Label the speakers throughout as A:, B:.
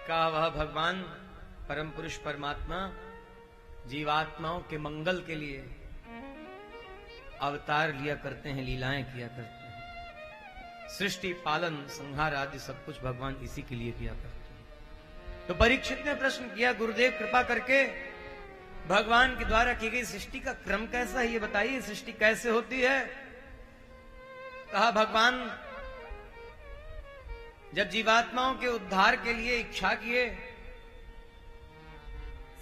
A: का वह भगवान परम पुरुष परमात्मा जीवात्माओं के मंगल के लिए अवतार लिया करते हैं, लीलाएं किया करते हैं। सृष्टि पालन संहार आदि सब कुछ भगवान इसी के लिए किया करते हैं। तो परीक्षित ने प्रश्न किया, गुरुदेव कृपा करके भगवान के द्वारा की गई सृष्टि का क्रम कैसा है, ये बताइए, सृष्टि कैसे होती है। कहा, भगवान जब जीवात्माओं के उद्धार के लिए इच्छा किए,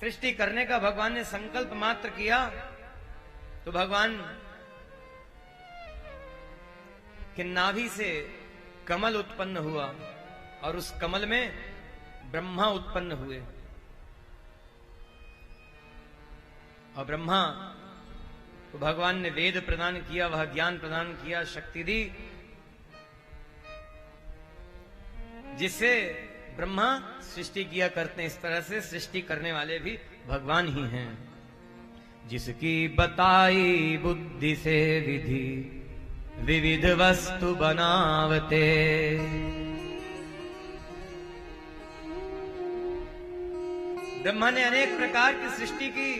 A: सृष्टि करने का भगवान ने संकल्प मात्र किया, तो भगवान के नाभि से कमल उत्पन्न हुआ और उस कमल में ब्रह्मा उत्पन्न हुए। और ब्रह्मा तो भगवान ने वेद प्रदान किया, वह ज्ञान प्रदान किया, शक्ति दी, जिससे ब्रह्मा सृष्टि किया करते हैं। इस तरह से सृष्टि करने वाले भी भगवान ही हैं। जिसकी बताई बुद्धि से विधि विविध वस्तु बनावते, ब्रह्मा ने अनेक प्रकार की सृष्टि की।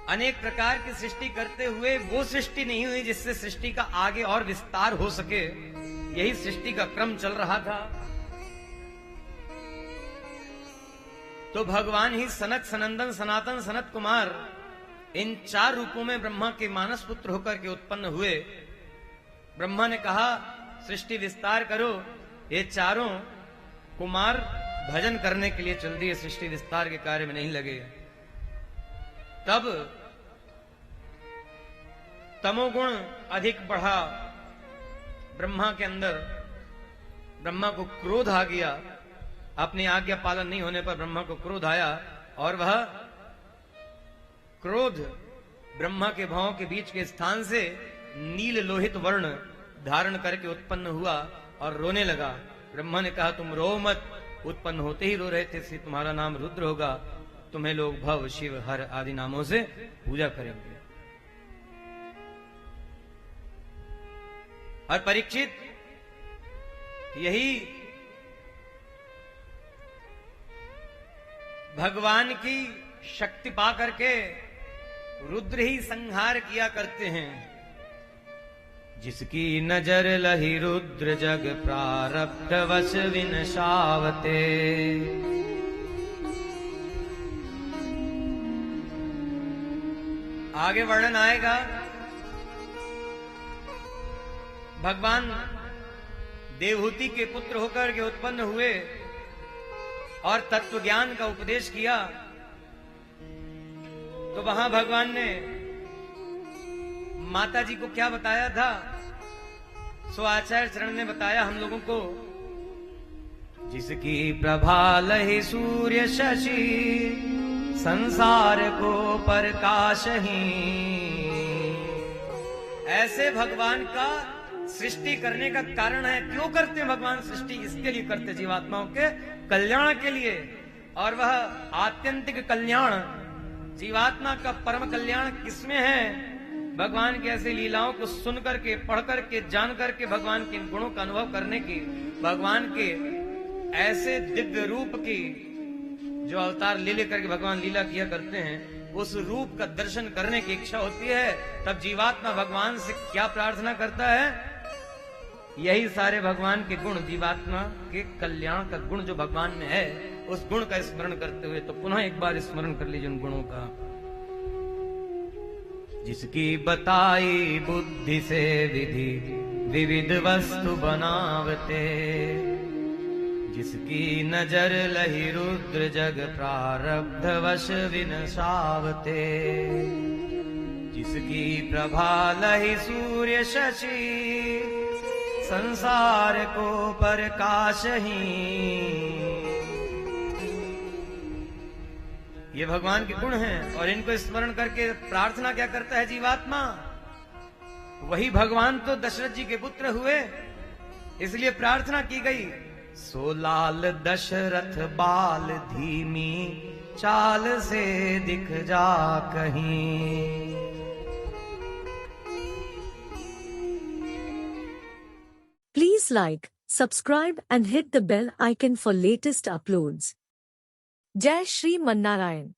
A: अनेक प्रकार की सृष्टि करते हुए वो सृष्टि नहीं हुई जिससे सृष्टि का आगे और विस्तार हो सके। यही सृष्टि का क्रम चल रहा था। तो भगवान ही सनक, सनंदन, सनातन, सनत कुमार, इन 4 रूपों में ब्रह्मा के मानस पुत्र होकर के उत्पन्न हुए। ब्रह्मा ने कहा, सृष्टि विस्तार करो। ये चारों कुमार भजन करने के लिए चल दिए, सृष्टि विस्तार के कार्य में नहीं लगे। तब तमोगुण अधिक बढ़ा ब्रह्मा के अंदर। ब्रह्मा को क्रोध आ गया। अपनी आज्ञा पालन नहीं होने पर ब्रह्मा को क्रोध आया और वह क्रोध ब्रह्मा के भावों के बीच के स्थान से नील लोहित वर्ण धारण करके उत्पन्न हुआ और रोने लगा। ब्रह्मा ने कहा, तुम रो मत, उत्पन्न होते ही रो रहे थे, इसलिए तुम्हारा नाम रुद्र होगा, तुम्हें लोग भव, शिव, हर आदि नामों से पूजा करेंगे। और परीक्षित यही भगवान की शक्ति पा करके रुद्र ही संहार किया करते हैं। जिसकी नजर लही रुद्र जग प्रारब्ध वश विनशावते, आगे वर्णन आएगा। भगवान देवहूति के पुत्र होकर के उत्पन्न हुए और तत्व ज्ञान का उपदेश किया। तो वहां भगवान ने माता जी को क्या बताया था, सो आचार्य चरण ने बताया हम लोगों को। जिसकी प्रभा लहि सूर्य शशि, संसार को प्रकाश ही। ऐसे भगवान का सृष्टि करने का कारण है। क्यों करते हैं भगवान सृष्टि? इसके लिए करते, जीवात्माओं के कल्याण के लिए। और वह आत्यंतिक कल्याण, जीवात्मा का परम कल्याण किसमें है? भगवान की ऐसी लीलाओं को सुन करके, पढ़ करके, जान करके, भगवान के गुणों का अनुभव करने की, भगवान के ऐसे दिव्य रूप की जो अवतार ले लेकर के भगवान लीला किया करते हैं, उस रूप का दर्शन करने की इच्छा होती है। तब जीवात्मा भगवान से क्या प्रार्थना करता है? यही सारे भगवान के गुण, जीवात्मा के कल्याण का गुण जो भगवान में है, उस गुण का स्मरण करते हुए। तो पुनः एक बार स्मरण कर लीजिए उन गुणों का। जिसकी बताई बुद्धि से विधि विविध वस्तु बनावते, जिसकी नजर लही रुद्र जग प्रारब्ध वश विनसावते, जिसकी प्रभा लही सूर्य शशि, संसार को प्रकाश ही। ये भगवान के गुण हैं और इनको स्मरण करके प्रार्थना क्या करता है जीवात्मा? वही भगवान तो दशरथ जी के पुत्र हुए, इसलिए प्रार्थना की गई। सो लाल दशरथ बाल धीमी चाल से दिख जा कहीं।
B: Please like, subscribe and hit the bell icon for latest uploads. Jai Shri Mannarayan.